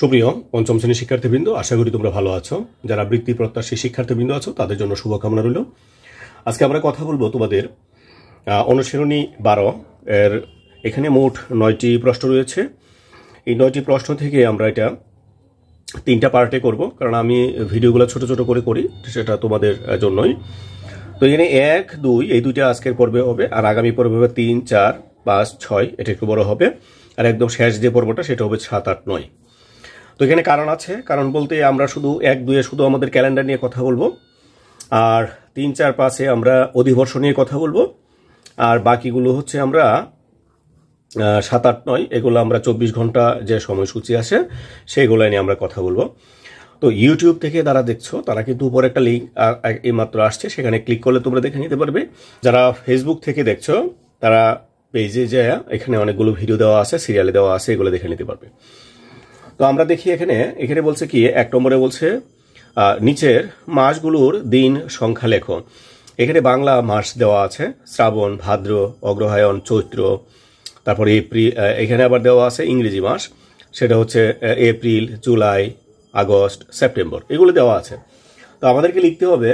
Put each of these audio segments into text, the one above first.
সুপ্রিয় পঞ্চম শ্রেণীর শিক্ষার্থীবৃন্দ, আশা করি তোমরা ভালো আছো। যারা বৃত্তি প্রত্যাশী শিক্ষার্থীবৃন্দ আছো তাদের জন্য শুভকামনা রইল। আজকে আমরা কথা বলবো তোমাদের অনুশীলনী 12 এর এখানে মোট 9টি প্রশ্ন রয়েছে। এই 9টি প্রশ্ন থেকে আমরা এটা 3টা পার্টে করব, কারণ আমি ভিডিওগুলো ছোট ছোট করে করি, সেটা তোমাদের জন্যই। তো এখানে 1, 2 এই দুইটা আজকের পর্বে হবে, আর আগামী পর্বে হবে 3, 4, 5, 6, এটা একটু বড় হবে, আর একদম শেষ যে পর্বটা সেটা হবে 7, 8, 9। তো এখানে কারণ আছে, কারণ বলতে আমরা শুধু 1, 2 শুধু আমাদের ক্যালেন্ডার নিয়ে কথা বলবো, আর 3, 4, 5 আমরা অধিবর্ষ নিয়ে কথা বলবো, আর বাকিগুলো হচ্ছে আমরা 7, 8, 9 এগুলো আমরা 24 ঘন্টা যে সময়সূচি আসে সেইগুলো নিয়ে আমরা কথা বলবো। তো ইউটিউব থেকে যারা দেখছো তারা কিন্তু উপরে একটা লিঙ্ক এইমাত্র আসছে, সেখানে ক্লিক করলে তোমরা দেখে নিতে পারবে। যারা ফেসবুক থেকে দেখছো তারা পেজে যায়, এখানে অনেকগুলো ভিডিও দেওয়া আছে, সিরিয়ালে দেওয়া আছে, এগুলো দেখে নিতে পারবে। তো আমরা দেখি এখানে বলছে কি, 1 নম্বরে বলছে নিচের মাসগুলোর দিন সংখ্যা লেখো। এখানে বাংলা মাস দেওয়া আছে, শ্রাবণ, ভাদ্র, অগ্রহায়ণ, চৈত্র, তারপরে এপ্রিল। এখানে আবার দেওয়া আছে ইংরেজি মাস, সেটা হচ্ছে এপ্রিল, জুলাই, আগস্ট, সেপ্টেম্বর, এগুলো দেওয়া আছে। তো আমাদেরকে লিখতে হবে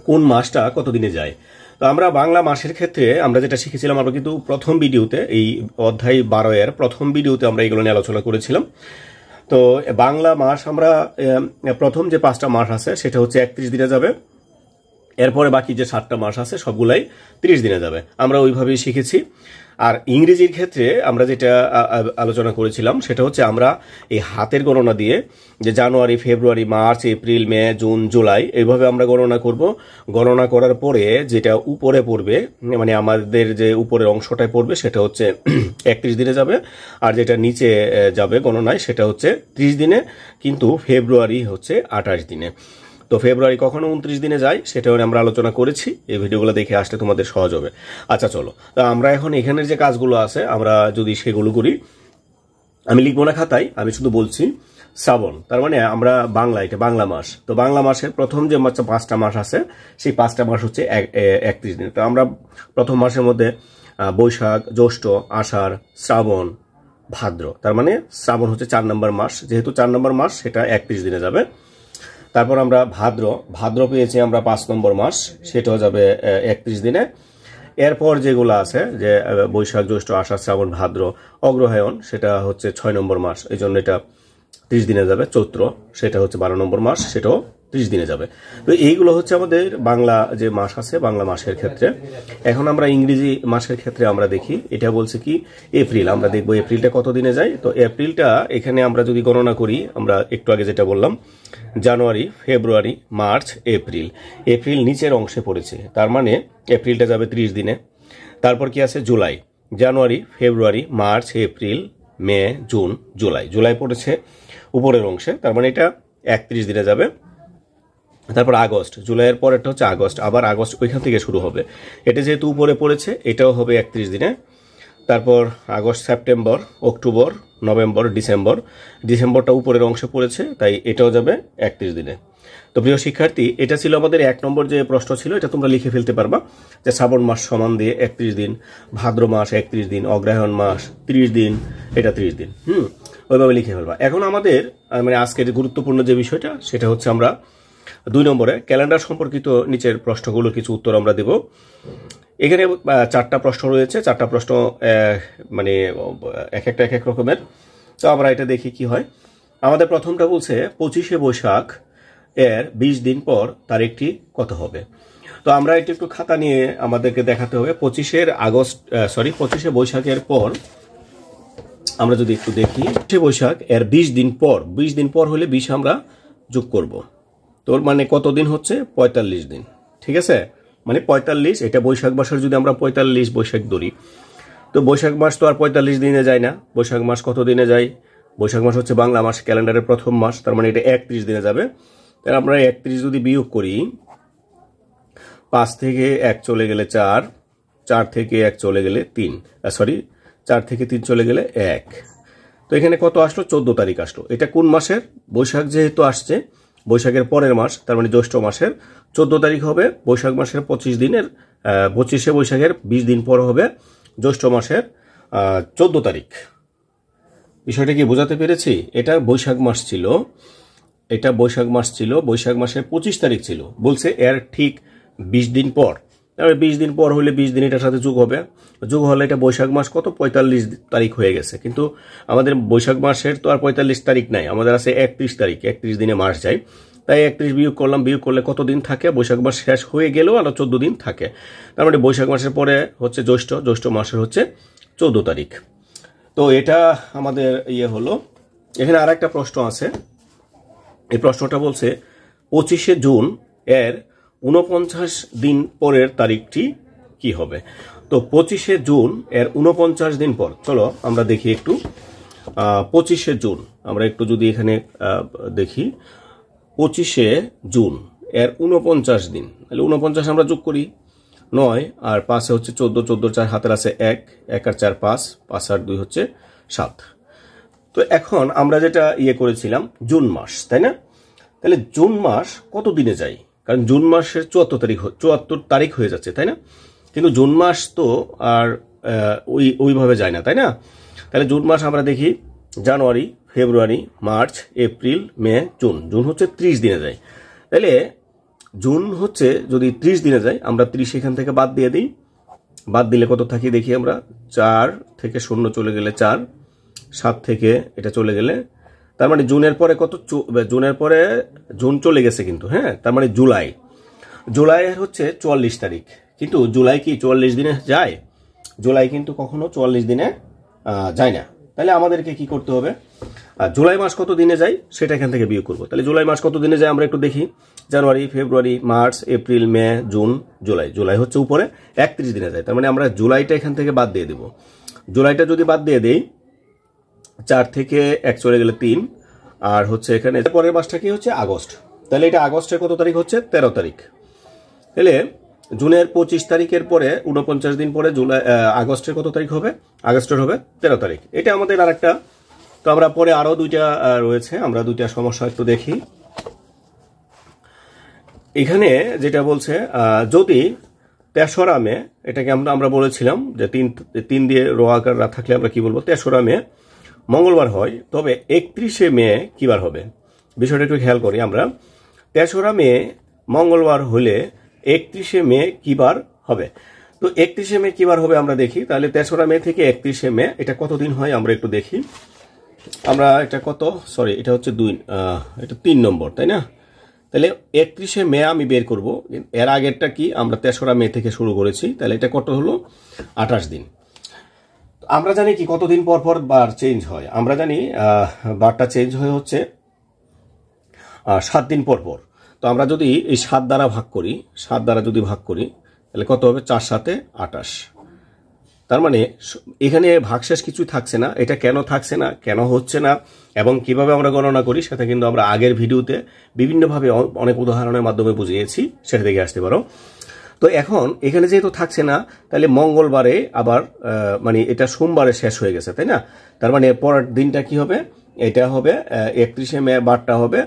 কোন মাসটা কত দিনে যায়। তো আমরা বাংলা মাসের ক্ষেত্রে আমরা যেটা শিখেছিলাম, আমরা কিন্তু প্রথম ভিডিওতে, এই অধ্যায় 12 এর প্রথম ভিডিওতে আমরা এগুলো নিয়ে আলোচনা করেছিলাম। তো বাংলা মাস আমরা প্রথম যে 5টা মাস আছে সেটা হচ্ছে 31 দিনে যাবে, এরপরে বাকি যে 7টা মাস আছে সবগুলাই 30 দিনে যাবে, আমরা ওইভাবেই শিখেছি। আর ইংরেজির ক্ষেত্রে আমরা যেটা আলোচনা করেছিলাম সেটা হচ্ছে আমরা এই হাতের গণনা দিয়ে, যে জানুয়ারি, ফেব্রুয়ারি, মার্চ, এপ্রিল, মে, জুন, জুলাই, এইভাবে আমরা গণনা করব। গণনা করার পরে যেটা উপরে পড়বে, মানে আমাদের যে উপরের অংশটায় পড়বে সেটা হচ্ছে 31 দিনে যাবে, আর যেটা নিচে যাবে গণনায় সেটা হচ্ছে 30 দিনে, কিন্তু ফেব্রুয়ারি হচ্ছে 28 দিনে। তো ফেব্রুয়ারি কখনো 29 দিনে যায়, সেটাও আমরা আলোচনা করেছি, এই ভিডিওগুলো দেখে আসলে তোমাদের সহজ হবে। আচ্ছা চলো, তো আমরা এখন এখানের যে কাজগুলো আছে আমরা যদি সেগুলো করি, আমি লিখবো না খাতায়, আমি শুধু বলছি শ্রাবণ, তার মানে আমরা বাংলা, এটা বাংলা মাস। তো বাংলা মাসের প্রথম যে 5টা মাস আছে সেই 5টা মাস হচ্ছে 31 দিন। তো আমরা প্রথম মাসের মধ্যে বৈশাখ, জ্যৈষ্ঠ, আষাঢ়, শ্রাবণ, ভাদ্র, তার মানে শ্রাবণ হচ্ছে 4 নম্বর মাস, যেহেতু 4 নম্বর মাস সেটা 31 দিনে যাবে। তারপর আমরা ভাদ্র পেয়েছি আমরা 5 নম্বর মাস, সেটাও যাবে 31 দিনে। এরপর যেগুলো আছে, যে বৈশাখ, জ্যৈষ্ঠ, আষাঢ়, শ্রাবণ, ভাদ্র, অগ্রহায়ণ, সেটা হচ্ছে 6 নম্বর মাস, এই জন্য এটা 30 দিনে যাবে। চৈত্র, সেটা হচ্ছে 12 নম্বর মাস, সেটাও 30 দিনে যাবে। তো এইগুলো হচ্ছে আমাদের বাংলা যে মাস আছে বাংলা মাসের ক্ষেত্রে। এখন আমরা ইংরেজি মাসের ক্ষেত্রে আমরা দেখি, এটা বলছে কি এপ্রিল, আমরা দেখবো এপ্রিলটা কত দিনে যায়। তো এপ্রিলটা এখানে আমরা যদি গণনা করি, আমরা একটু আগে যেটা বললাম, জানুয়ারি, ফেব্রুয়ারি, মার্চ, এপ্রিল, এপ্রিল নিচের অংশে পড়েছে, তার মানে এপ্রিলটা যাবে 30 দিনে। তারপর কি আছে জুলাই, জানুয়ারি, ফেব্রুয়ারি, মার্চ, এপ্রিল, মে, জুন, জুলাই, জুলাই পড়েছে উপরের অংশে, তার মানে এটা 31 দিনে যাবে। তারপর আগস্ট, জুলাইয়ের পরেরটা হচ্ছে আগস্ট, আবার আগস্ট ওইখান থেকে শুরু হবে, এটা যেহেতু উপরে পড়েছে এটাও হবে 31 দিনে। তারপর আগস্ট, সেপ্টেম্বর, অক্টোবর, নভেম্বর, ডিসেম্বরটা উপরের অংশে পড়েছে, তাই এটাও যাবে 31 দিনে। তো প্রিয় শিক্ষার্থী, এটা ছিল আমাদের 1 নম্বর যে প্রশ্ন ছিল, এটা তোমরা লিখে ফেলতে পারবা, যে শ্রাবণ মাস সমান দিয়ে 31 দিন, ভাদ্র মাস 31 দিন, অগ্রহায়ণ মাস 30 দিন, এটা 30 দিন, ওইভাবে লিখে ফেলবা। এখন আমাদের মানে আজকের গুরুত্বপূর্ণ যে বিষয়টা সেটা হচ্ছে আমরা 2 নম্বরে ক্যালেন্ডার সম্পর্কিত নিচের প্রশ্নগুলোর কিছু উত্তর আমরা দেব। এখানে 4টা প্রশ্ন রয়েছে, 4টা প্রশ্ন মানে এক এক রকমের। তো আমরা এটা দেখি কি হয়। আমাদের প্রথমটা বলছে 25শে বৈশাখ এর 20 দিন পর তারিখটি কত হবে। তো আমরা এটা একটু খাতা নিয়ে আমাদেরকে দেখাতে হবে। 25শে বৈশাখের পর আমরা যদি একটু দেখি, বৈশাখ এর 20 দিন পর, 20 দিন পর হলে 20 আমরা যোগ করব। তোর মানে কত দিন হচ্ছে 45 দিন, ঠিক আছে, মানে 45, এটা বৈশাখ মাসের যদি আমরা 45 বৈশাখ ধরি, তো বৈশাখ মাস তো আর 45 দিনে যায় না। বৈশাখ মাস কত দিনে যায়, বৈশাখ মাস হচ্ছে বাংলা মাস, ক্যালেন্ডারের প্রথম মাস, তার মানে এটা 31 দিনে যাবে। তাহলে আমরা 31 যদি বিয়োগ করি, 5 থেকে 1 চলে গেলে 4, 4 থেকে 1 চলে গেলে 3, 4 থেকে 3 চলে গেলে 1। তো এখানে কত আসলো, 14 তারিখ আসলো। এটা কোন মাসের, বৈশাখ যেহেতু আসছে, বৈশাখের পরের মাস, তার মানে জ্যৈষ্ঠ মাসের 14 তারিখ হবে। বৈশাখ মাসের 25 দিনের 25শে বৈশাখের 20 দিন পর হবে জ্যৈষ্ঠ মাসের 14 তারিখ। বিষয়টা কি বোঝাতে পেরেছি? এটা বৈশাখ মাস ছিল, বৈশাখ মাসের 25 তারিখ ছিল। বলছে এর ঠিক 20 দিন পর, 20 দিন পর হলে 20 দিন এটার সাথে যোগ হবে, যোগ হলে এটা বৈশাখ মাস কত 45 তারিখ হয়ে গেছে। কিন্তু আমাদের বৈশাখ মাসের তো আর 45 তারিখ নাই, আমাদের আছে 31 তারিখ, 31 দিনে মাস যায়। তাই 31 বিয়োগ করলাম, বিয়োগ করলে কত দিন থাকে? বৈশাখ মাস শেষ হয়ে গেলেও আরো 14 দিন থাকে। তার মানে বৈশাখ মাসের পরে হচ্ছে জ্যৈষ্ঠ মাসের হচ্ছে 14 তারিখ। তো এটা আমাদের হলো। এখানে আর একটা প্রশ্ন আছে, এই প্রশ্নটা বলছে 25শে জুন এর 49 দিন পরের তারিখটি কি হবে? তো 25শে জুন এর 49 দিন পর, চলো আমরা দেখি একটু। 25শে জুন আমরা একটু যদি এখানে দেখি, 25শে জুন এর 49 দিন, তাহলে 49 আমরা যোগ করি, 9 আর 5 হচ্ছে 14, 14 4 হাতের আছে 1, 1 আর 4 5, 5 আর 2 হচ্ছে 7। তো এখন আমরা যেটা করেছিলাম জুন মাস, তাই না? তাহলে জুন মাস কত দিনে যায়? কারণ জুন মাসের 74 তারিখ হয়ে যাচ্ছে, তাই না? কিন্তু জুন মাস তো আর ওইভাবে যায় না, তাই না? তাহলে জুন মাস আমরা দেখি জানুয়ারি, ফেব্রুয়ারি, মার্চ, এপ্রিল, মে, জুন। জুন হচ্ছে 30 দিনে যায়। তাহলে জুন হচ্ছে যদি 30 দিনে যায়, আমরা 30 এখান থেকে বাদ দিয়ে দিই। বাদ দিলে কত থাকি দেখি আমরা, 4 থেকে 0 চলে গেলে 4, 7 থেকে এটা চলে গেলে, তার মানে জুনের পরে কত? জুনের পরে জুন চলে গেছে কিন্তু, হ্যাঁ। তার মানে জুলাইয়ের হচ্ছে 44 তারিখ। কিন্তু জুলাই কি 44 দিনে যায়? জুলাই কিন্তু কখনো 44 দিনে যায় না। তাহলে আমাদেরকে কি করতে হবে? জুলাই মাস কত দিনে যায় সেটা এখান থেকে বিয়োগ করবো। তাহলে জুলাই মাস কত দিনে যায় আমরা একটু দেখি। জানুয়ারি, ফেব্রুয়ারি, মার্চ, এপ্রিল, মে, জুন, জুলাই। জুলাই হচ্ছে উপরে 31 দিনে যায়। তার মানে আমরা জুলাইটা এখান থেকে বাদ দিয়ে দেব। জুলাইটা যদি বাদ দিয়ে দেই, 4 থেকে 1 চলে গেলে 3, আর হচ্ছে এখানে পরের মাসটা কি হচ্ছে? আগস্ট। তাহলে এটা আগস্টের কত তারিখ হচ্ছে? 13 তারিখ। তাহলে জুনের 25 তারিখের পরে 49 দিন পরে আগস্টের কত তারিখ হবে? আগস্টের হবে 13 তারিখ। এটা আমাদের আরেকটা। তো আমরা পরে আরো দুইটা রয়েছে, আমরা দুইটা সমস্যা একটু দেখি। এখানে যেটা বলছে যদি 3রা মে, এটাকে আমরা বলেছিলাম যে 3 দিয়ে রো আকার থাকলে আমরা কি বলবো? 3রা মে মঙ্গলবার হয়, তবে 31শে মে কি বার হবে? বিষয়টা একটু খেয়াল করি আমরা। 3রা মে মঙ্গলবার হলে 31শে মে কি বার হবে? তো 31শে মে কি বার হবে আমরা দেখি। তাহলে 3রা মে থেকে 31শে মে এটা কতদিন হয় আমরা একটু দেখি। আমরা এটা কত, সরি এটা হচ্ছে 2, এটা 3 নম্বর, তাই না? তাহলে 31শে মে আমি বের করব। এর আগেরটা কি? আমরা 3রা মে থেকে শুরু করেছি, তাহলে এটা কত হলো? 28 দিন। আমরা জানি কি কতদিন পর পর বার চেঞ্জ হয়? আমরা জানি বারটা চেঞ্জ হয়ে হচ্ছে 7 দিন পর পর। তো আমরা যদি এই 7 দ্বারা ভাগ করি, 7 দ্বারা যদি ভাগ করি তাহলে কত হবে? 4 7 28। তার মানে এখানে ভাগশেষ কিছুই থাকছে না। এটা কেন থাকছে না, কেন হচ্ছে না এবং কিভাবে আমরা গণনা করি সেটা কিন্তু আমরা আগের ভিডিওতে বিভিন্নভাবে অনেক উদাহরণের মাধ্যমে বুঝিয়েছি, সেটা দেখে আসতে পারো। তো এখন এখানে যেহেতু থাকছে না, তাহলে মঙ্গলবারে আবার মানে এটা সোমবারে শেষ হয়ে গেছে, তাই না? তার মানে পরের দিনটা কি হবে? এটা হবে 31শে মে, বারটা হবে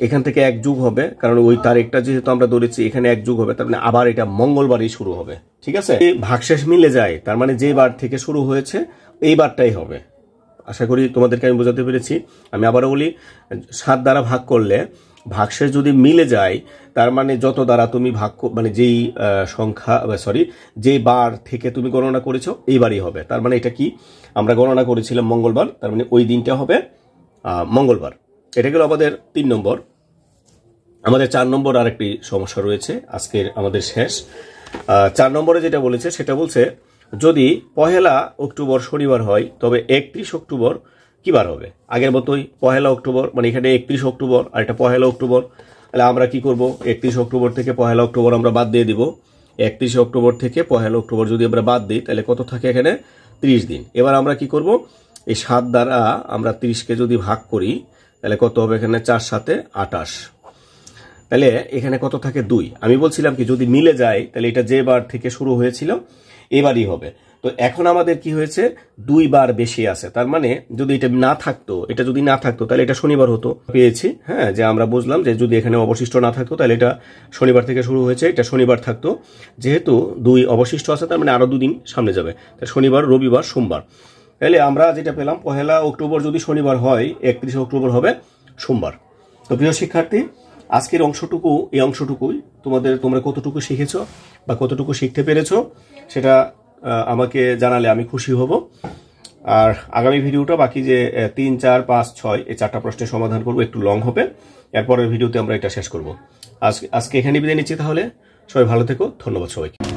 এখান থেকে 1 যোগ হবে, কারণ ওই তারিখটা যেহেতু আমরা ধরেছি এখানে 1 যোগ হবে, তার মানে আবার এটা মঙ্গলবারই শুরু হবে। ঠিক আছে, ভাগশেষ মিলে যায়, তার মানে যে বার থেকে শুরু হয়েছে এই বারটাই হবে। আশা করি তোমাদেরকে আমি বোঝাতে পেরেছি। আমি আবারও বলি, 7 দ্বারা ভাগ করলে ভাগশেষ যদি মিলে যায়, তার মানে যত দ্বারা তুমি ভাগ মানে যেই সংখ্যা যেই বার থেকে তুমি গণনা করেছো এইবারই হবে। তার মানে এটা কি? আমরা গণনা করেছিলাম মঙ্গলবার, তার মানে ওই দিনটা হবে মঙ্গলবার। এটা গেল আমাদের 3 নম্বর। আমাদের 4 নম্বর আরেকটি সমস্যা রয়েছে, আজকের আমাদের শেষ। 4 নম্বরে যেটা বলেছে সেটা বলছে যদি 1 অক্টোবর শনিবার হয় তবে 31 অক্টোবর কি বার হবে? আগের মতোই 1 অক্টোবর, মানে এখানে 31 অক্টোবর আর এটা 1 অক্টোবর। তাহলে আমরা কি করব? 31 অক্টোবর থেকে 1 অক্টোবর আমরা বাদ দিয়ে দিব। 31 অক্টোবর থেকে 1 অক্টোবর যদি আমরা বাদ দিই তাহলে কত থাকে এখানে? 30 দিন। এবার আমরা কি করব? এই 7 দ্বারা আমরা 30কে যদি ভাগ করি তাহলে কত হবে? এখানে 4 7 28। তাহলে এখানে কত থাকে? 2। আমি বলছিলাম কি যদি মিলে যায় তাহলে এটা যে বার থেকে শুরু হয়েছিল এবারই হবে। তো এখন আমাদের কি হয়েছে? 2 বার বেশি আছে। তার মানে যদি এটা না থাকতো তাহলে এটা শনিবার হতো। পেয়েছি, হ্যাঁ, যে আমরা বুঝলাম যে যদি এখানে অবশিষ্ট না থাকতো তাহলে এটা শনিবার থেকে শুরু হয়েছে, এটা শনিবার থাকতো। যেহেতু 2 অবশিষ্ট আছে তার মানে আরো 2 দিন সামনে যাবে, শনিবার, রবিবার, সোমবার। তাহলে আমরা যেটা পেলাম 1 অক্টোবর যদি শনিবার হয় 31 অক্টোবর হবে সোমবার। তো প্রিয় শিক্ষার্থী, আজকের এই অংশটুকুই তোমরা কতটুকু শিখেছো বা কতটুকু শিখতে পেরেছো সেটা আমাকে জানালে আমি খুশি হব। আর আগামী ভিডিওটা বাকি যে 3, 4, 5, 6 এই 4টা প্রশ্নের সমাধান করব, একটু লং হবে। এরপরের ভিডিওতে আমরা এটা শেষ করব। আজকে এখানে বিদায় নিচ্ছি। তাহলে সবাই ভালো থেকো, ধন্যবাদ সবাইকে।